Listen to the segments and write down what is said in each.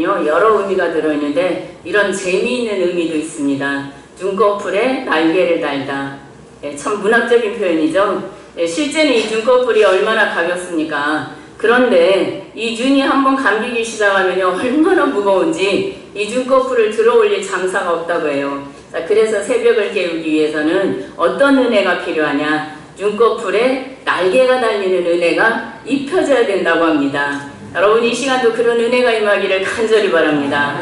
눈에는요 여러 의미가 들어있는데 이런 재미있는 의미도 있습니다. 눈꺼풀에 날개를 달다. 참 문학적인 표현이죠. 실제는 이 눈꺼풀이 얼마나 가볍습니까? 그런데 이 눈이 한번 감기기 시작하면요 얼마나 무거운지 이 눈꺼풀을 들어올릴 장사가 없다고 해요. 자, 그래서 새벽을 깨우기 위해서는 어떤 은혜가 필요하냐? 눈꺼풀에 날개가 달리는 은혜가 입혀져야 된다고 합니다. 여러분 이 시간도 그런 은혜가 임하기를 간절히 바랍니다.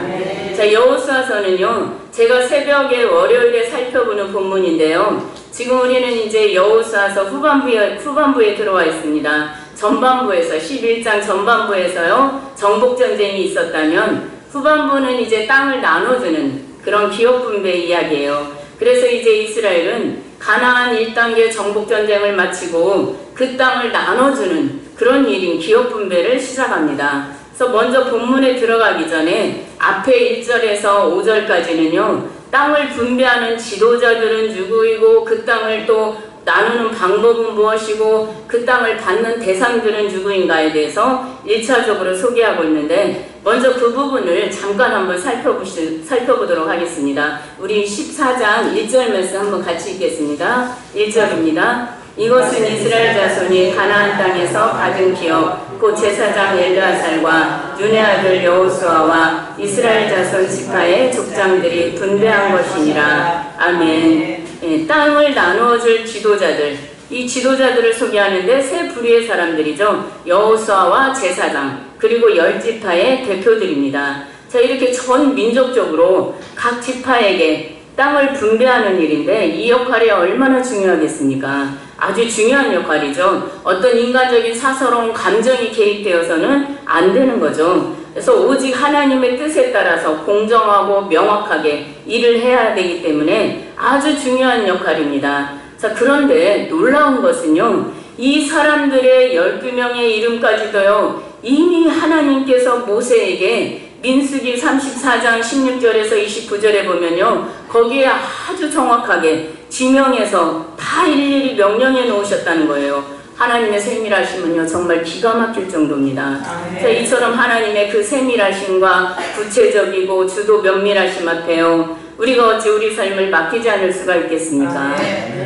자, 여호수아서는요 제가 새벽에 월요일에 살펴보는 본문인데요. 지금 우리는 이제 여호수아서 후반부에 들어와 있습니다. 전반부에서 11장 전반부에서요 정복전쟁이 있었다면 후반부는 이제 땅을 나눠주는 그런 기업분배 이야기예요. 그래서 이제 이스라엘은 가나안 1단계 정복전쟁을 마치고 그 땅을 나눠주는 그런 일인 기업분배를 시작합니다. 그래서 먼저 본문에 들어가기 전에 앞에 1절에서 5절까지는요 땅을 분배하는 지도자들은 누구이고 그 땅을 또 나누는 방법은 무엇이고 그 땅을 받는 대상들은 누구인가에 대해서 1차적으로 소개하고 있는데 먼저 그 부분을 잠깐 한번 살펴보도록 하겠습니다. 우리 14장 1절 말씀 한번 같이 읽겠습니다. 1절입니다. 이것은 이스라엘 자손이 가나안 땅에서 받은 기업 곧 제사장 엘르아살과 눈의 아들 여호수아와 이스라엘 자손 지파의 족장들이 분배한 것이니라. 아멘. 땅을 나누어줄 지도자들, 이 지도자들을 소개하는데 세 부류의 사람들이죠. 여호수아와 제사장 그리고 10지파의 대표들입니다. 자, 이렇게 전 민족적으로 각 지파에게 땅을 분배하는 일인데 이 역할이 얼마나 중요하겠습니까? 아주 중요한 역할이죠. 어떤 인간적인 사서로운 감정이 개입되어서는 안 되는 거죠. 그래서 오직 하나님의 뜻에 따라서 공정하고 명확하게 일을 해야 되기 때문에 아주 중요한 역할입니다. 자, 그런데 놀라운 것은요. 이 사람들의 12명의 이름까지도요. 이미 하나님께서 모세에게 민수기 34장 16절에서 29절에 보면요. 거기에 아주 정확하게 지명해서 다 일일이 명령해 놓으셨다는 거예요. 하나님의 세밀하심은요 정말 기가 막힐 정도입니다. 자, 이처럼 하나님의 그 세밀하심과 구체적이고 주도 면밀하심 앞에요 우리가 어찌 우리 삶을 맡기지 않을 수가 있겠습니까?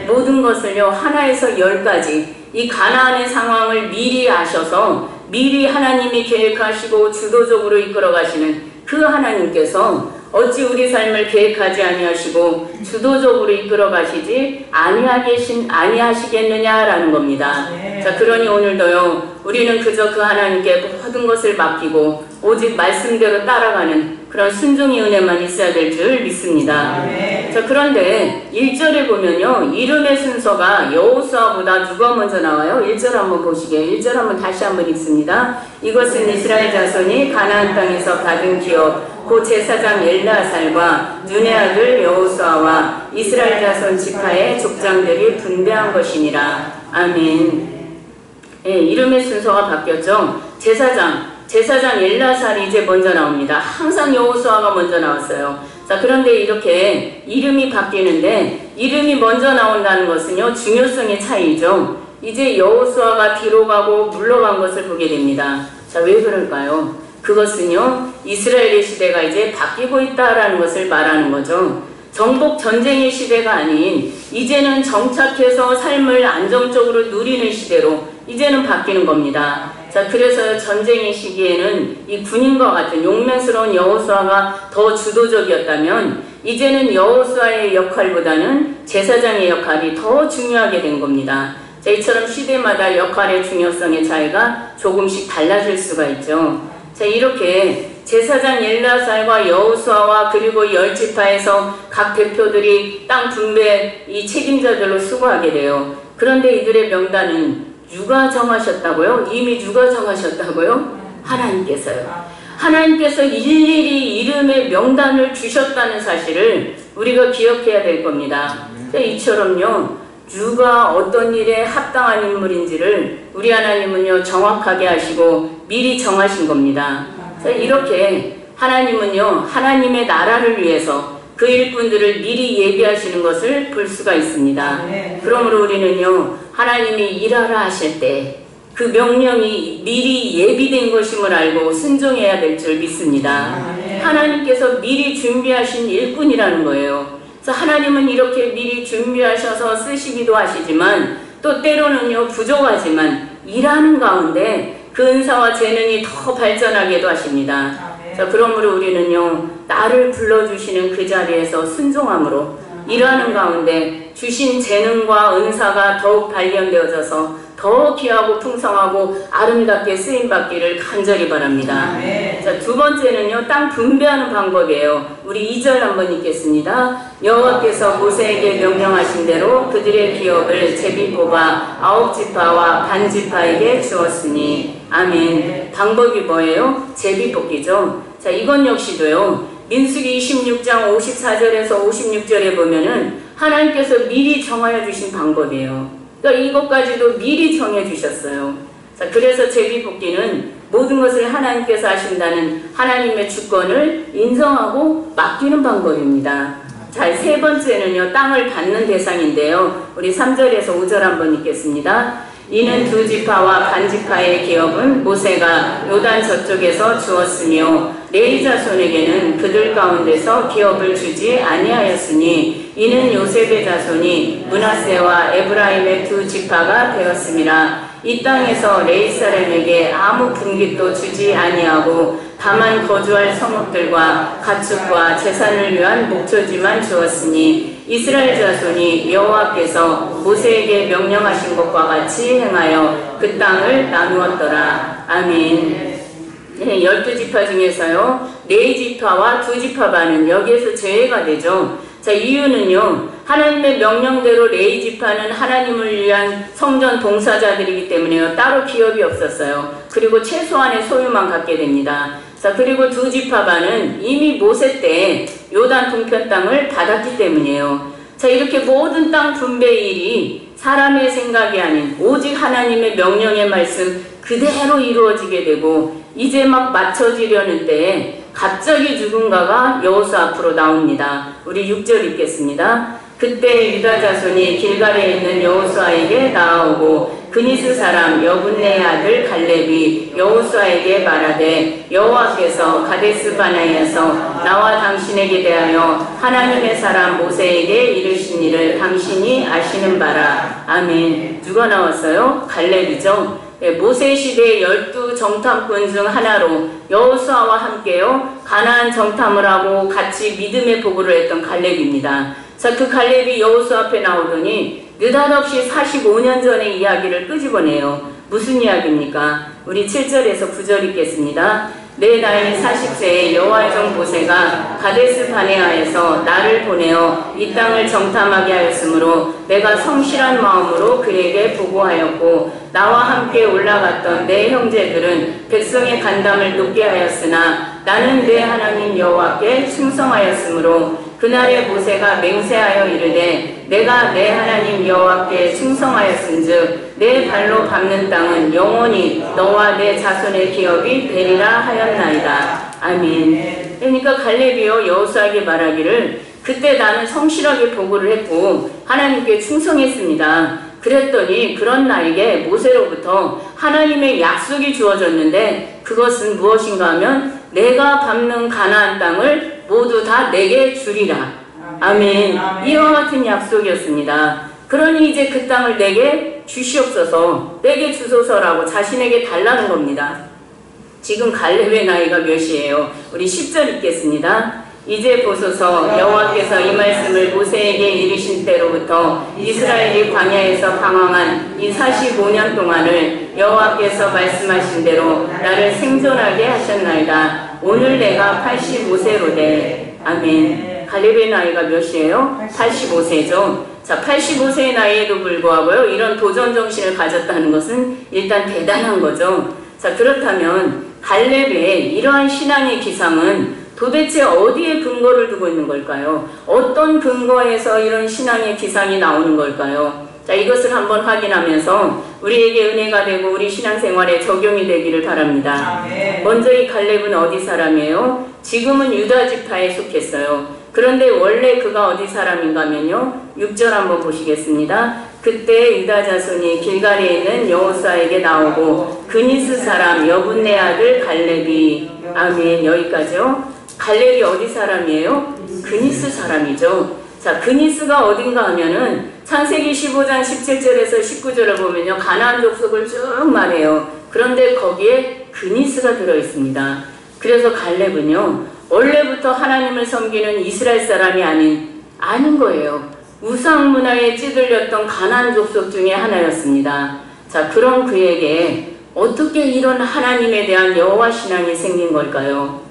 모든 것을요 하나에서 10까지 이 가나안의 상황을 미리 아셔서 미리 하나님이 계획하시고 주도적으로 이끌어 가시는 그 하나님께서 어찌 우리 삶을 계획하지 아니하시고 주도적으로 이끌어 가시지 아니하시겠느냐라는 겁니다. 자, 그러니 오늘도요 우리는 그저 그 하나님께 모든 것을 맡기고 오직 말씀대로 따라가는 그런 순종의 은혜만 있어야 될 줄 믿습니다. 자, 그런데 1절에 보면요 이름의 순서가 여호수아보다 누가 먼저 나와요? 1절 한번 보시게요. 1절 한번 다시 한번 읽습니다. 이것은 이스라엘 자손이 가나안 땅에서 받은 기업 곧 제사장 엘르아살과 눈의 아들 여호수아와 이스라엘 자손 지파의 족장들이 분배한 것이니라. 아멘. 이름의 순서가 바뀌었죠. 제사장 엘르아살이 이제 먼저 나옵니다. 항상 여호수아가 먼저 나왔어요. 자, 그런데 이렇게 이름이 바뀌는데 이름이 먼저 나온다는 것은요 중요성의 차이죠. 이제 여호수아가 뒤로 가고 물러간 것을 보게 됩니다. 자, 왜 그럴까요? 그것은요 이스라엘의 시대가 이제 바뀌고 있다라는 것을 말하는 거죠. 정복 전쟁의 시대가 아닌 이제는 정착해서 삶을 안정적으로 누리는 시대로 이제는 바뀌는 겁니다. 자, 그래서 전쟁의 시기에는 이 군인과 같은 용맹스러운 여호수아가 더 주도적이었다면 이제는 여호수아의 역할보다는 제사장의 역할이 더 중요하게 된 겁니다. 자, 이처럼 시대마다 역할의 중요성의 차이가 조금씩 달라질 수가 있죠. 자, 이렇게 제사장 엘르아살과 여호수아와 그리고 10지파에서 각 대표들이 땅 분배 이 책임자들로 수고하게 돼요. 그런데 이들의 명단은 누가 정하셨다고요? 이미 누가 정하셨다고요? 하나님께서요. 하나님께서 일일이 이름의 명단을 주셨다는 사실을 우리가 기억해야 될 겁니다. 자, 이처럼요 누가 어떤 일에 합당한 인물인지를 우리 하나님은요 정확하게 하시고 미리 정하신 겁니다. 자, 이렇게 하나님은요 하나님의 나라를 위해서 그 일꾼들을 미리 예비하시는 것을 볼 수가 있습니다. 그러므로 우리는요 하나님이 일하라 하실 때 그 명령이 미리 예비된 것임을 알고 순종해야 될 줄 믿습니다. 하나님께서 미리 준비하신 일꾼이라는 거예요. 그래서 하나님은 이렇게 미리 준비하셔서 쓰시기도 하시지만 또 때로는요 부족하지만 일하는 가운데 그 은사와 재능이 더 발전하게도 하십니다. 자, 그러므로 우리는요 나를 불러주시는 그 자리에서 순종함으로 일하는 가운데 주신 재능과 은사가 더욱 발견되어져서 더 귀하고 풍성하고 아름답게 쓰임받기를 간절히 바랍니다. 자, 두 번째는요 땅 분배하는 방법이에요. 우리 2절 한번 읽겠습니다. 여호와께서 모세에게 명령하신 대로 그들의 기업을 제비 뽑아 9지파와 반지파에게 주었으니. 아멘. 방법이 뭐예요? 제비 뽑기죠. 자, 이건 역시도요 민수기 26장 54절에서 56절에 보면은 하나님께서 미리 정하여 주신 방법이에요. 그러니까 이것까지도 미리 정해 주셨어요. 자, 그래서 제비뽑기는 모든 것을 하나님께서 하신다는 하나님의 주권을 인정하고 맡기는 방법입니다. 자, 세 번째는요 땅을 받는 대상인데요. 우리 3절에서 5절 한번 읽겠습니다. 이는 2지파와 반지파의 기업은 모세가 요단 저쪽에서 주었으며 레위 자손에게는 그들 가운데서 기업을 주지 아니하였으니 이는 요셉의 자손이 므낫세와 에브라임의 2지파가 되었음이라. 이 땅에서 레위 사람에게 아무 분깃도 주지 아니하고 다만 거주할 성읍들과 가축과 재산을 위한 목초지만 주었으니 이스라엘 자손이 여호와께서 모세에게 명령하신 것과 같이 행하여 그 땅을 나누었더라. 아멘. 네, 12지파 중에서요 4지파와 2지파반은 여기에서 제외가 되죠. 자, 이유는요 하나님의 명령대로 레위지파는 하나님을 위한 성전 봉사자들이기 때문에요 따로 기업이 없었어요. 그리고 최소한의 소유만 갖게 됩니다. 자, 그리고 2지파반은 이미 모세 때 요단 동편 땅을 받았기 때문이에요. 자, 이렇게 모든 땅 분배 일이 사람의 생각이 아닌 오직 하나님의 명령의 말씀 그대로 이루어지게 되고 이제 막 맞춰지려는 때에 갑자기 누군가가 여호수아 앞으로 나옵니다. 우리 6절 읽겠습니다. 그때 유다 자손이 길갈에 있는 여호수아에게 나아오고 그니스 사람 여분네의 아들 갈렙이 여호수아에게 말하되 여호와께서 가데스 바네아에서 나와 당신에게 대하여 하나님의 사람 모세에게 이르신 일을 당신이 아시는 바라. 아멘. 누가 나왔어요? 갈렙이죠. 모세 시대의 12 정탐꾼 중 하나로 여호수아와 함께요 가나안 정탐을 하고 같이 믿음의 보고를 했던 갈렙입니다. 자, 그 갈렙이 여호수아 앞에 나오더니 느닷없이 45년 전의 이야기를 끄집어내요. 무슨 이야기입니까? 우리 7절에서 9절 읽겠습니다. 내 나이 40세에 여호와의 종 모세가 가데스 바네아에서 나를 보내어 이 땅을 정탐하게 하였으므로 내가 성실한 마음으로 그에게 보고하였고 나와 함께 올라갔던 내 형제들은 백성의 간담을 높게 하였으나 나는 내 하나님 여호와께 충성하였으므로 그날에 모세가 맹세하여 이르되 내가 내 하나님 여호와께 충성하였은즉 내 발로 밟는 땅은 영원히 너와 내 자손의 기업이 되리라 하였나이다. 아멘. 그러니까 갈렙이요 여호수아에게 말하기를 그때 나는 성실하게 보고를 했고 하나님께 충성했습니다. 그랬더니 그런 나에게 모세로부터 하나님의 약속이 주어졌는데 그것은 무엇인가 하면 내가 밟는 가나안 땅을 모두 다 내게 주리라. 아멘. 이와 같은 약속이었습니다. 그러니 이제 그 땅을 내게 주시옵소서, 내게 주소서라고 자신에게 달라는 겁니다. 지금 갈렙의 나이가 몇이에요? 우리 10절 읽겠습니다. 이제 보소서 여호와께서 이 말씀을 모세에게 이르신 때로부터 이스라엘이 광야에서 방황한 이 45년 동안을 여호와께서 말씀하신 대로 나를 생존하게 하셨나이다. 오늘 내가 85세로되. 아멘. 갈렙의 나이가 몇이에요? 85세죠. 자, 85세의 나이에도 불구하고요 이런 도전 정신을 가졌다는 것은 일단 대단한 거죠. 자, 그렇다면 갈렙의 이러한 신앙의 기상은 도대체 어디에 근거를 두고 있는 걸까요? 어떤 근거에서 이런 신앙의 기상이 나오는 걸까요? 자, 이것을 한번 확인하면서 우리에게 은혜가 되고 우리 신앙생활에 적용이 되기를 바랍니다. 먼저 이 갈렙은 어디 사람이에요? 지금은 유다 지파에 속했어요. 그런데 원래 그가 어디 사람인가 하면요 6절 한번 보시겠습니다. 그때 유다 자손이 길갈에 있는 여호수아에게 나오고 그니스 사람 여분네 아들 갈렙이 아멘. 여기까지요. 갈렙이 어디 사람이에요? 그니스 사람이죠. 자, 그니스가 어딘가 하면은 창세기 15장 17절에서 19절을 보면요, 가나안 족속을 쭉 말해요. 그런데 거기에 그니스가 들어있습니다. 그래서 갈렙은요, 원래부터 하나님을 섬기는 이스라엘 사람이 아닌 거예요. 우상 문화에 찌들렸던 가나안 족속 중에 하나였습니다. 자, 그런 그에게 어떻게 이런 하나님에 대한 여호와 신앙이 생긴 걸까요?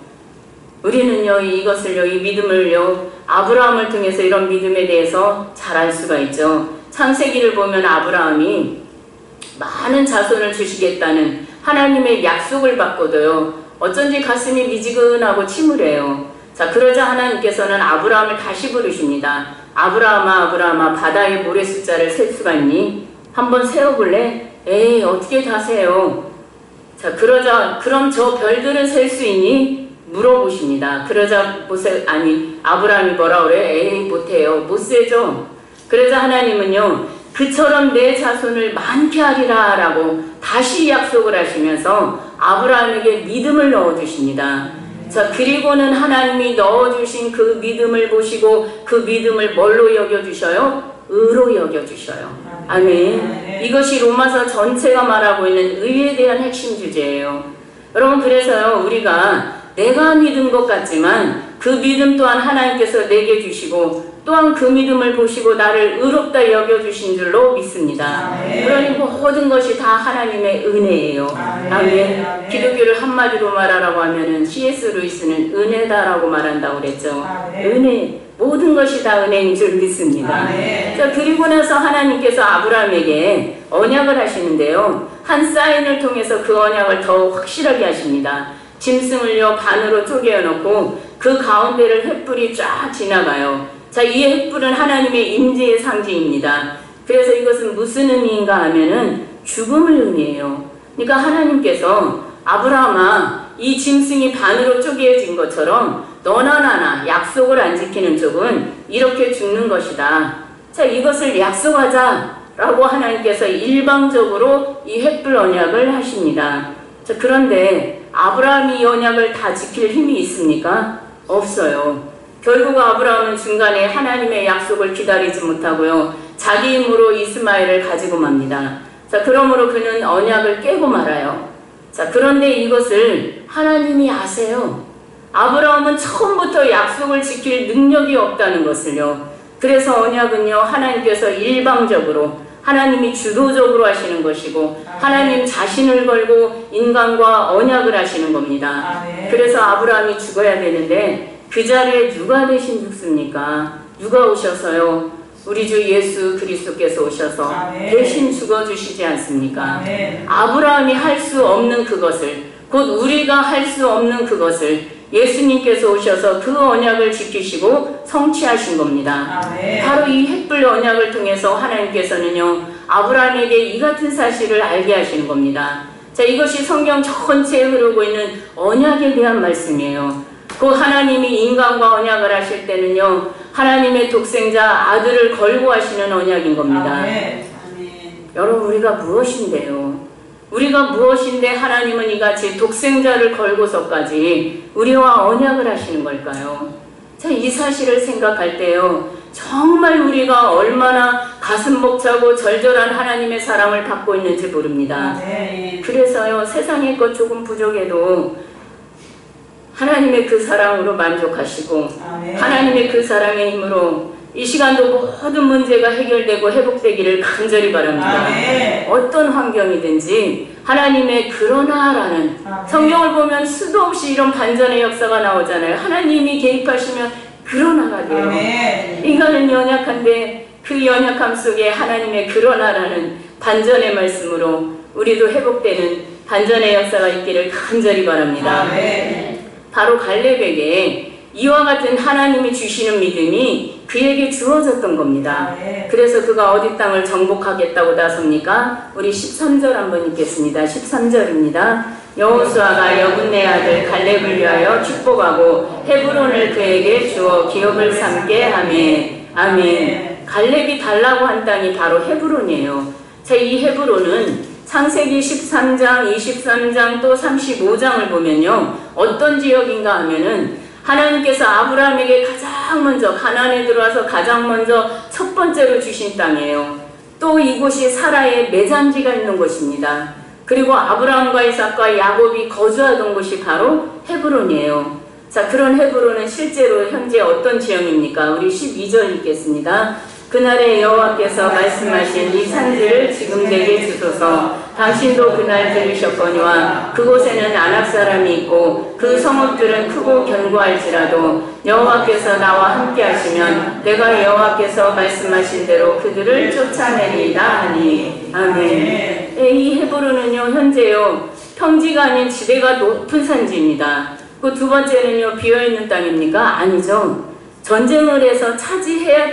우리는요, 이것을요, 이 믿음을요, 아브라함을 통해서 이런 믿음에 대해서 잘 알 수가 있죠. 창세기를 보면 아브라함이 많은 자손을 주시겠다는 하나님의 약속을 받고도요, 어쩐지 가슴이 미지근하고 침울해요. 자, 그러자 하나님께서는 아브라함을 다시 부르십니다. 아브라함아, 아브라함아, 바다의 모래 숫자를 셀 수가 있니? 한번 세어볼래? 에이, 어떻게 다 세요? 자, 그러자, 그럼 저 별들은 셀 수 있니? 물어보십니다. 그러자 아브라함이 뭐라 그래? 에이, 못해요. 못 세죠? 그러자 하나님은요, 그처럼 내 자손을 많게 하리라 라고 다시 약속을 하시면서 아브라함에게 믿음을 넣어주십니다. 자, 그리고는 하나님이 넣어주신 그 믿음을 보시고 그 믿음을 뭘로 여겨주셔요? 의로 여겨주셔요. 아멘. 이것이 로마서 전체가 말하고 있는 의에 대한 핵심 주제예요. 여러분, 그래서요, 우리가 내가 믿은 것 같지만 그 믿음 또한 하나님께서 내게 주시고 또한 그 믿음을 보시고 나를 의롭다 여겨주신 줄로 믿습니다. 그러니 모든 것이 다 하나님의 은혜예요. 아멘. 기독교를 한마디로 말하라고 하면은 C.S. 루이스는 은혜다라고 말한다고 그랬죠. 은혜. 모든 것이 다 은혜인 줄 믿습니다. 자, 그리고 나서 하나님께서 아브라함에게 언약을 하시는데요, 한 사인을 통해서 그 언약을 더 확실하게 하십니다. 짐승을요, 반으로 쪼개어 놓고 그 가운데를 횃불이 쫙 지나가요. 자, 이 횃불은 하나님의 임재의 상징입니다. 그래서 이것은 무슨 의미인가 하면은 죽음을 의미해요. 그러니까 하나님께서 아브라함아, 이 짐승이 반으로 쪼개어진 것처럼 너나 나나 약속을 안 지키는 쪽은 이렇게 죽는 것이다. 자, 이것을 약속하자 라고 하나님께서 일방적으로 이 횃불 언약을 하십니다. 자, 그런데 아브라함이 이 언약을 다 지킬 힘이 있습니까? 없어요. 결국 아브라함은 중간에 하나님의 약속을 기다리지 못하고요, 자기 힘으로 이스마엘을 가지고 맙니다. 자, 그러므로 그는 언약을 깨고 말아요. 자, 그런데 이것을 하나님이 아세요. 아브라함은 처음부터 약속을 지킬 능력이 없다는 것을요. 그래서 언약은요, 하나님께서 일방적으로, 하나님이 주도적으로 하시는 것이고 하나님 자신을 걸고 인간과 언약을 하시는 겁니다. 그래서 아브라함이 죽어야 되는데 그 자리에 누가 대신 죽습니까? 누가 오셔서요? 우리 주 예수 그리스도께서 오셔서 대신 죽어주시지 않습니까? 아브라함이 할 수 없는 그것을, 곧 우리가 할 수 없는 그것을 예수님께서 오셔서 그 언약을 지키시고 성취하신 겁니다. 바로 이 횃불 언약을 통해서 하나님께서는요, 아브라함에게 이 같은 사실을 알게 하시는 겁니다. 자, 이것이 성경 전체에 흐르고 있는 언약에 대한 말씀이에요. 그 하나님이 인간과 언약을 하실 때는요, 하나님의 독생자 아들을 걸고 하시는 언약인 겁니다. 여러분, 우리가 무엇인데요? 우리가 무엇인데 하나님은 이같이 독생자를 걸고서까지 우리와 언약을 하시는 걸까요? 자, 이 사실을 생각할 때요, 정말 우리가 얼마나 가슴 벅차고 절절한 하나님의 사랑을 받고 있는지 모릅니다. 그래서요, 세상의 것 조금 부족해도 하나님의 그 사랑으로 만족하시고 하나님의 그 사랑의 힘으로 이 시간도 모든 문제가 해결되고 회복되기를 간절히 바랍니다. 어떤 환경이든지 하나님의 그러나라는, 성경을 보면 수도 없이 이런 반전의 역사가 나오잖아요. 하나님이 개입하시면 그러나가 돼요. 인간은 연약한데 그 연약함 속에 하나님의 그러나라는 반전의 말씀으로 우리도 회복되는 반전의 역사가 있기를 간절히 바랍니다. 바로 갈렙에게 이와 같은 하나님이 주시는 믿음이 그에게 주어졌던 겁니다. 그래서 그가 어디 땅을 정복하겠다고 나섭니까? 우리 13절 한번 읽겠습니다. 13절입니다. 여호수아가 여분네 아들 갈렙을 위하여 축복하고 헤브론을 그에게 주어 기업을 삼게 하매. 아멘. 갈렙이 달라고 한 땅이 바로 헤브론이에요. 자, 이 헤브론은 창세기 13장, 23장 또 35장을 보면요. 어떤 지역인가 하면은 하나님께서 아브라함에게 가장 먼저 가나안에 들어와서 가장 먼저 첫 번째로 주신 땅이에요. 또 이곳이 사라의 매장지가 있는 곳입니다. 그리고 아브라함과 이삭과 야곱이 거주하던 곳이 바로 헤브론이에요. 자, 그런 헤브론은 실제로 현재 어떤 지형입니까? 우리 12절 읽겠습니다. 그날에 여호와께서 말씀하신 이 산지를 지금 내게 주소서. 당신도 그날 들으셨거니와 그곳에는 아낙 사람이 있고 그 성읍들은 크고 견고할지라도 여호와께서 나와 함께 하시면 내가 여호와께서 말씀하신 대로 그들을 쫓아내리이다 하니. 아멘. 이 헤브론은요 현재요 평지가 아닌 지대가 높은 산지입니다. 그 두 번째는요 비어있는 땅입니까? 아니죠. 전쟁을 해서 차지해야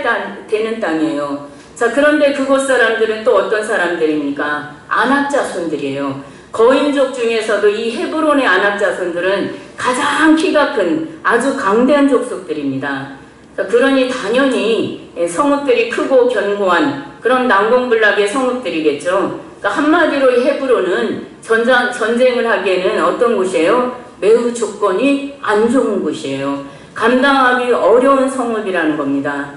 되는 땅이에요. 자, 그런데 그곳 사람들은 또 어떤 사람들입니까? 아낙 자손들이에요. 거인족 중에서도 이 헤브론의 아낙 자손들은 가장 키가 큰 아주 강대한 족속들입니다. 자, 그러니 당연히 성읍들이 크고 견고한 그런 난공불락의 성읍들이겠죠. 그러니까 한마디로 이 헤브론은 전쟁을 하기에는 어떤 곳이에요? 매우 조건이 안 좋은 곳이에요. 감당하기 어려운 성읍이라는 겁니다.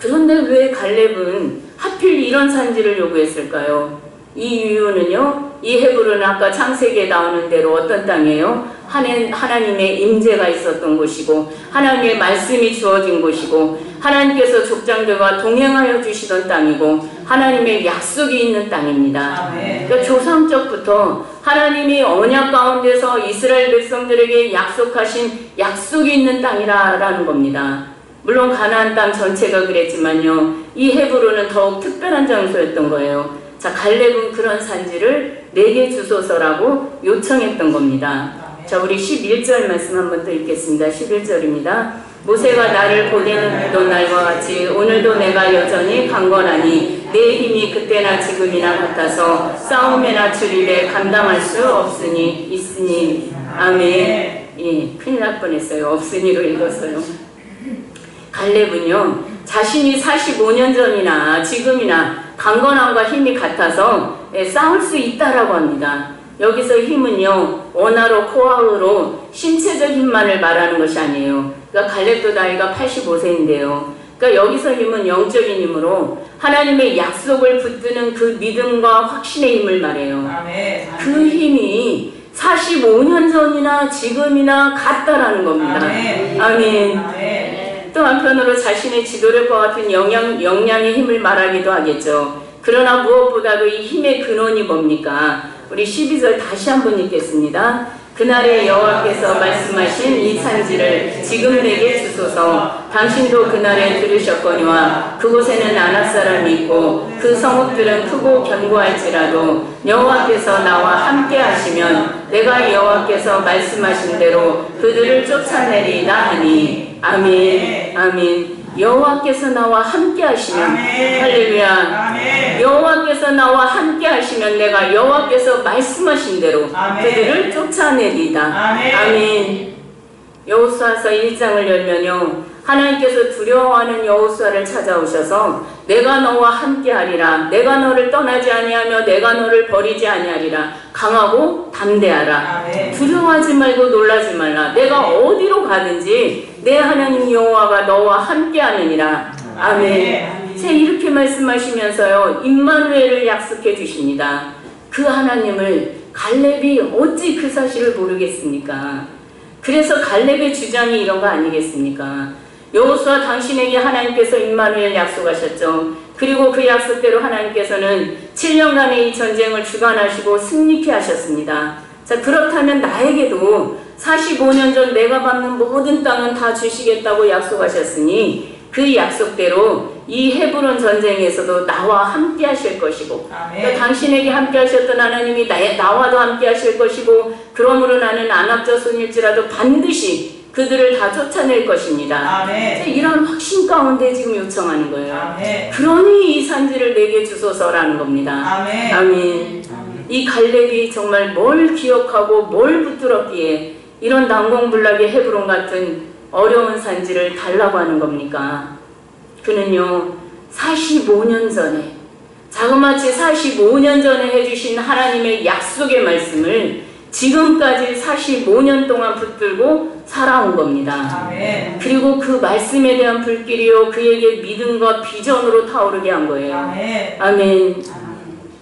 그런데 왜 갈렙은 하필 이런 산지를 요구했을까요? 이 이유는요, 이 헤브론은 아까 창세기에 나오는 대로 어떤 땅이에요? 하나님의 임재가 있었던 곳이고 하나님의 말씀이 주어진 곳이고 하나님께서 족장들과 동행하여 주시던 땅이고 하나님의 약속이 있는 땅입니다. 그러니까 조상적부터 하나님이 언약 가운데서 이스라엘 백성들에게 약속하신 약속이 있는 땅이라는 겁니다. 물론 가나안 땅 전체가 그랬지만요, 이 헤브론은 더욱 특별한 장소였던 거예요. 자, 갈렙은 그런 산지를 내게 주소서라고 요청했던 겁니다. 자, 우리 11절 말씀 한번 더 읽겠습니다. 11절입니다. 모세가 나를 보내는 날과 같이 오늘도 내가 여전히 강건하니 내 힘이 그때나 지금이나 같아서 싸움에나 출입에 감당할 수 있으니. 아멘. 예, 큰일 날 뻔했어요. 없으니로 읽었어요. 갈렙은요, 자신이 45년 전이나 지금이나 강건함과 힘이 같아서 싸울 수 있다라고 합니다. 여기서 힘은요, 원어로 코아흐로 신체적 힘만을 말하는 것이 아니에요. 그러니까 갈렙도 나이가 85세인데요. 그러니까 여기서 힘은 영적인 힘으로 하나님의 약속을 붙드는 그 믿음과 확신의 힘을 말해요. 그 힘이 45년 전이나 지금이나 같다라는 겁니다. 아멘. 또 한편으로 자신의 지도력과 같은 역량의 힘을 말하기도 하겠죠. 그러나 무엇보다도 이 힘의 근원이 뭡니까? 우리 12절 다시 한번 읽겠습니다. 그날에 여호와께서 말씀하신 이 산지를 지금 내게 주소서. 당신도 그날에 들으셨거니와 그곳에는 아낙 사람이 있고 그 성읍들은 크고 견고할지라도 여호와께서 나와 함께 하시면 내가 여호와께서 말씀하신 대로 그들을 쫓아내리이다 하니. 아멘. 아멘. 여호와께서 나와 함께 하시면, 할렐루야. 여호와께서 나와 함께 하시면 내가 여호와께서 말씀하신 대로 그들을 쫓아내리이다. 아멘. 여호수아서 1장을 열면요, 하나님께서 두려워하는 여호수아를 찾아오셔서 내가 너와 함께 하리라. 내가 너를 떠나지 아니하며 내가 너를 버리지 아니하리라. 강하고 담대하라. 두려워하지 말고 놀라지 말라. 내가 어디로 가든지 내 하나님 여호와가 너와 함께 하느니라. 아멘. 제 이렇게 말씀하시면서요, 임마누엘을 약속해 주십니다. 그 하나님을 갈렙이 어찌 그 사실을 모르겠습니까? 그래서 갈렙의 주장이 이런 거 아니겠습니까? 여호수아, 당신에게 하나님께서 임마누엘 약속하셨죠. 그리고 그 약속대로 하나님께서는 7년간의 이 전쟁을 주관하시고 승리케 하셨습니다. 자, 그렇다면 나에게도 45년 전 내가 받는 모든 땅은 다 주시겠다고 약속하셨으니 그 약속대로 이 헤브론 전쟁에서도 나와 함께 하실 것이고, 그러니까 당신에게 함께 하셨던 하나님이 나와도 함께 하실 것이고, 그러므로 나는 아낙 자손일지라도 반드시 그들을 다 쫓아낼 것입니다. 이런 확신 가운데 지금 요청하는 거예요. 아멘. 그러니 이 산지를 내게 주소서라는 겁니다. 아멘. 아멘. 이 갈렙이 정말 뭘 기억하고 뭘 붙들었기에 이런 난공불락의 헤브론 같은 어려운 산지를 달라고 하는 겁니까? 그는요, 45년 전에, 자그마치 45년 전에 해주신 하나님의 약속의 말씀을 지금까지 45년 동안 붙들고 살아온 겁니다. 아멘. 그리고 그 말씀에 대한 불길이요, 그에게 믿음과 비전으로 타오르게 한 거예요. 아멘. 아멘.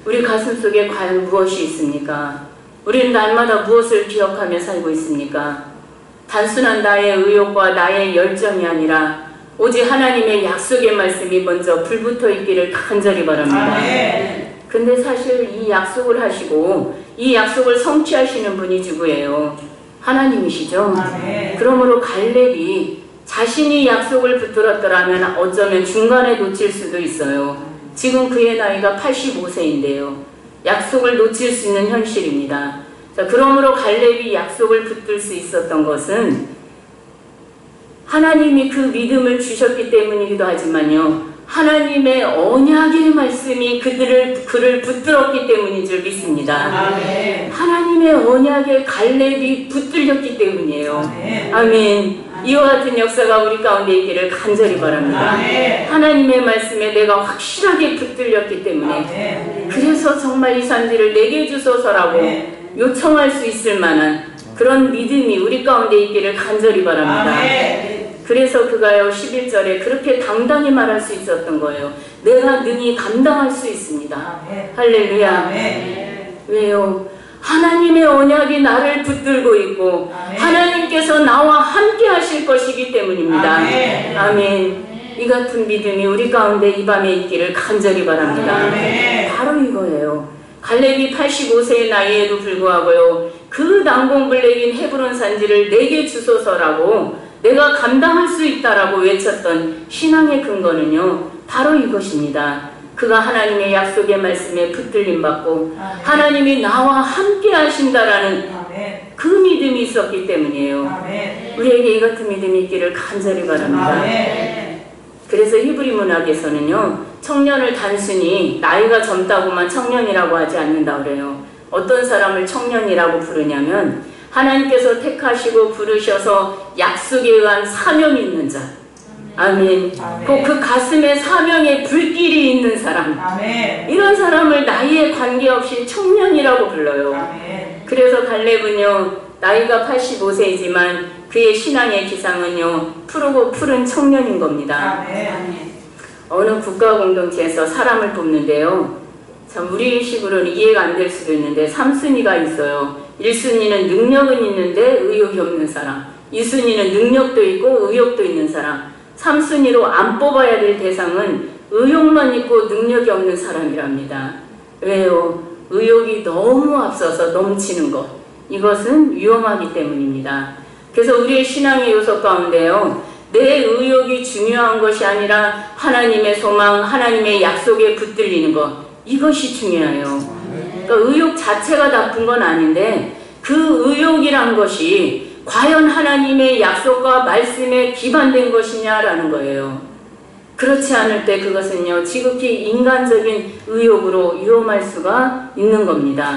우리 가슴 속에 과연 무엇이 있습니까? 우리는 날마다 무엇을 기억하며 살고 있습니까? 단순한 나의 의욕과 나의 열정이 아니라 오직 하나님의 약속의 말씀이 먼저 불붙어 있기를 간절히 바랍니다. 아멘. 근데 사실 이 약속을 하시고 이 약속을 성취하시는 분이 누구예요? 하나님이시죠. 아멘. 그러므로 갈렙이 자신이 약속을 붙들었더라면 어쩌면 중간에 놓칠 수도 있어요. 지금 그의 나이가 85세인데요. 약속을 놓칠 수 있는 현실입니다. 자, 그러므로 갈렙이 약속을 붙들 수 있었던 것은 하나님이 그 믿음을 주셨기 때문이기도 하지만요, 하나님의 언약의 말씀이 그를 붙들었기 때문인 줄 믿습니다. 아멘. 하나님의 언약에 갈렙이 붙들렸기 때문이에요. 아멘. 아멘. 이와 같은 역사가 우리 가운데 있기를 간절히 바랍니다. 아멘. 하나님의 말씀에 내가 확실하게 붙들렸기 때문에, 아멘. 그래서 정말 이 산지를 내게 주소서라고 요청할 수 있을 만한 그런 믿음이 우리 가운데 있기를 간절히 바랍니다. 아멘. 그래서 그가요 11절에 그렇게 당당히 말할 수 있었던 거예요. 내가 능히 감당할 수 있습니다. 아멘. 할렐루야. 아멘. 왜요? 하나님의 언약이 나를 붙들고 있고 아멘. 하나님께서 나와 함께 하실 것이기 때문입니다. 아멘. 아멘. 이 같은 믿음이 우리 가운데 이 밤에 있기를 간절히 바랍니다. 아멘. 바로 이거예요. 갈렙이 85세의 나이에도 불구하고요, 그 난공불락인 헤브론 산지를 내게 주소서라고 내가 감당할 수 있다라고 외쳤던 신앙의 근거는요, 바로 이것입니다. 그가 하나님의 약속의 말씀에 붙들림 받고 아멘. 하나님이 나와 함께 하신다라는 아멘. 그 믿음이 있었기 때문이에요. 아멘. 우리에게 이 같은 믿음이 있기를 간절히 바랍니다. 아멘. 그래서 히브리 문학에서는요, 청년을 단순히 나이가 젊다고만 청년이라고 하지 않는다 그래요. 어떤 사람을 청년이라고 부르냐면 하나님께서 택하시고 부르셔서 약속에 의한 사명이 있는 자. 아멘. 아멘. 그 가슴에 사명의 불길이 있는 사람. 아멘. 이런 사람을 나이에 관계없이 청년이라고 불러요. 아멘. 그래서 갈렙은요, 나이가 85세이지만 그의 신앙의 기상은요, 푸르고 푸른 청년인 겁니다. 아멘. 어느 국가 공동체에서 사람을 뽑는데요, 참 우리식으로는 이해가 안 될 수도 있는데 3순위가 있어요. 1순위는 능력은 있는데 의욕이 없는 사람, 2순위는 능력도 있고 의욕도 있는 사람, 3순위로 안 뽑아야 될 대상은 의욕만 있고 능력이 없는 사람이랍니다. 왜요? 의욕이 너무 앞서서 넘치는 것, 이것은 위험하기 때문입니다. 그래서 우리의 신앙의 요소 가운데요, 내 의욕이 중요한 것이 아니라 하나님의 소망, 하나님의 약속에 붙들리는 것, 이것이 중요해요. 그러니까 의욕 자체가 나쁜 건 아닌데 그 의욕이란 것이 과연 하나님의 약속과 말씀에 기반된 것이냐라는 거예요. 그렇지 않을 때 그것은요, 지극히 인간적인 의욕으로 위험할 수가 있는 겁니다.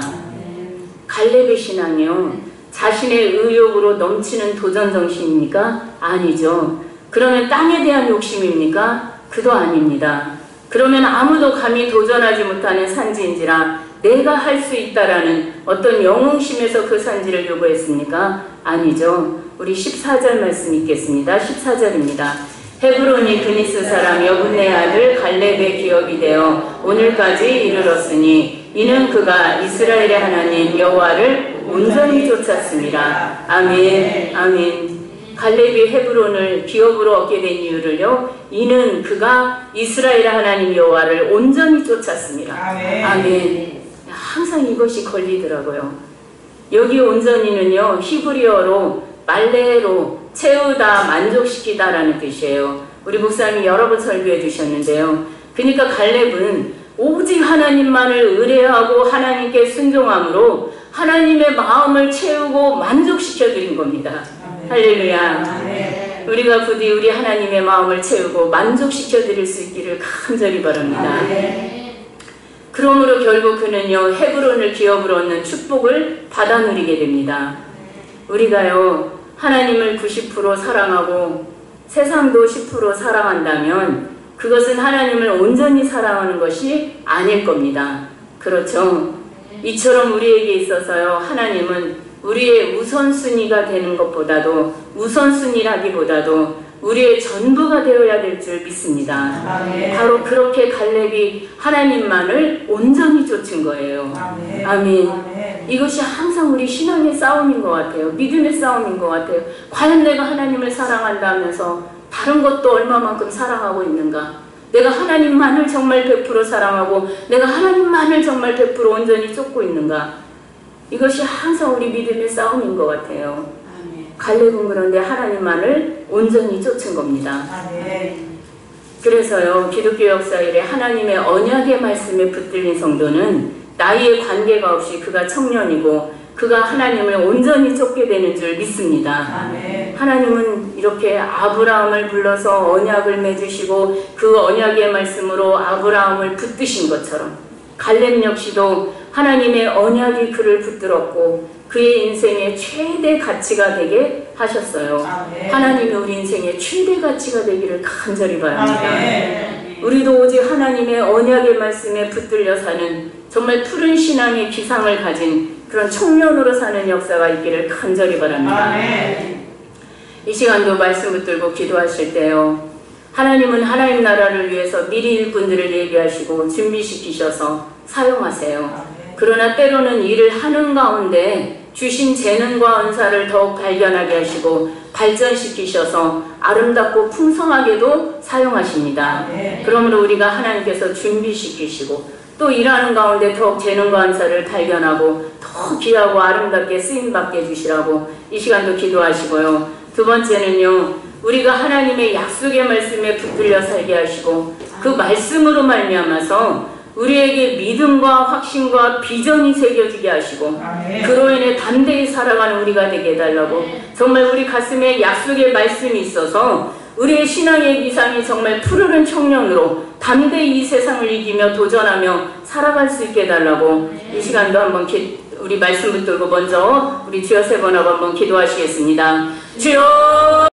갈렙의 신앙이요, 자신의 의욕으로 넘치는 도전 정신입니까? 아니죠. 그러면 땅에 대한 욕심입니까? 그도 아닙니다. 그러면 아무도 감히 도전하지 못하는 산지인지라 내가 할 수 있다라는 어떤 영웅심에서 그 산지를 요구했습니까? 아니죠. 우리 14절 말씀 읽겠습니다. 14절입니다. 헤브론이 그니스 사람 여분네 아들 갈렙의 기업이 되어 오늘까지 이르렀으니 이는 그가 이스라엘의 하나님 여호와를 온전히 쫓았습니다. 아멘. 아멘. 갈렙이 헤브론을 기업으로 얻게 된 이유를요, 이는 그가 이스라엘의 하나님 여호와를 온전히 쫓았습니다. 아멘. 아멘. 항상 이것이 걸리더라고요. 여기 온전히는요, 히브리어로 말레로 채우다, 만족시키다 라는 뜻이에요. 우리 목사님이 여러 번 설교해 주셨는데요, 그러니까 갈렙은 오직 하나님만을 의뢰하고 하나님께 순종함으로 하나님의 마음을 채우고 만족시켜 드린 겁니다. 할렐루야. 아멘. 우리가 부디 우리 하나님의 마음을 채우고 만족시켜 드릴 수 있기를 간절히 바랍니다. 아멘. 그러므로 결국 그는요, 헤브론을 기업으로 얻는 축복을 받아 누리게 됩니다. 우리가요, 하나님을 90% 사랑하고 세상도 10% 사랑한다면 그것은 하나님을 온전히 사랑하는 것이 아닐 겁니다. 그렇죠? 이처럼 우리에게 있어서요, 하나님은 우리의 우선순위가 되는 것보다도, 우선순위라기보다도 우리의 전부가 되어야 될 줄 믿습니다. 아멘. 바로 그렇게 갈렙이 하나님만을 온전히 쫓은 거예요. 아멘. 아멘. 아멘. 이것이 항상 우리 신앙의 싸움인 것 같아요. 믿음의 싸움인 것 같아요. 과연 내가 하나님을 사랑한다면서 다른 것도 얼마만큼 사랑하고 있는가? 내가 하나님만을 정말 100% 사랑하고 내가 하나님만을 정말 100% 온전히 쫓고 있는가? 이것이 항상 우리 믿음의 싸움인 것 같아요. 갈렙은 그런데 하나님만을 온전히 쫓은 겁니다. 아멘. 그래서요, 기독교 역사 이래 하나님의 언약의 말씀에 붙들린 성도는 나이에 관계가 없이 그가 청년이고 그가 하나님을 온전히 쫓게 되는 줄 믿습니다. 아멘. 하나님은 이렇게 아브라함을 불러서 언약을 맺으시고 그 언약의 말씀으로 아브라함을 붙드신 것처럼 갈렙 역시도 하나님의 언약이 그를 붙들었고 그의 인생의 최대 가치가 되게 하셨어요. 아멘. 하나님이 우리 인생의 최대 가치가 되기를 간절히 바랍니다. 아멘. 우리도 오직 하나님의 언약의 말씀에 붙들려 사는 정말 푸른 신앙의 기상을 가진 그런 청년으로 사는 역사가 있기를 간절히 바랍니다. 아멘. 이 시간도 말씀 붙들고 기도하실 때요, 하나님은 하나님 나라를 위해서 미리 일꾼들을 예비하시고 준비시키셔서 사용하세요. 그러나 때로는 일을 하는 가운데 주신 재능과 은사를 더욱 발견하게 하시고 발전시키셔서 아름답고 풍성하게도 사용하십니다. 그러므로 우리가 하나님께서 준비시키시고 또 일하는 가운데 더욱 재능과 은사를 발견하고 더 귀하고 아름답게 쓰임받게 해주시라고 이 시간도 기도하시고요. 두 번째는요, 우리가 하나님의 약속의 말씀에 붙들려 살게 하시고 그 말씀으로 말미암아서 우리에게 믿음과 확신과 비전이 새겨지게 하시고 그로 인해 담대히 살아가는 우리가 되게 해달라고, 정말 우리 가슴에 약속의 말씀이 있어서 우리의 신앙의 기상이 정말 푸르른 청년으로 담대히 이 세상을 이기며 도전하며 살아갈 수 있게 해달라고 이 시간도 한번 우리 말씀 붙들고 먼저 우리 주여 세 번 하고 한번 기도하시겠습니다. 주여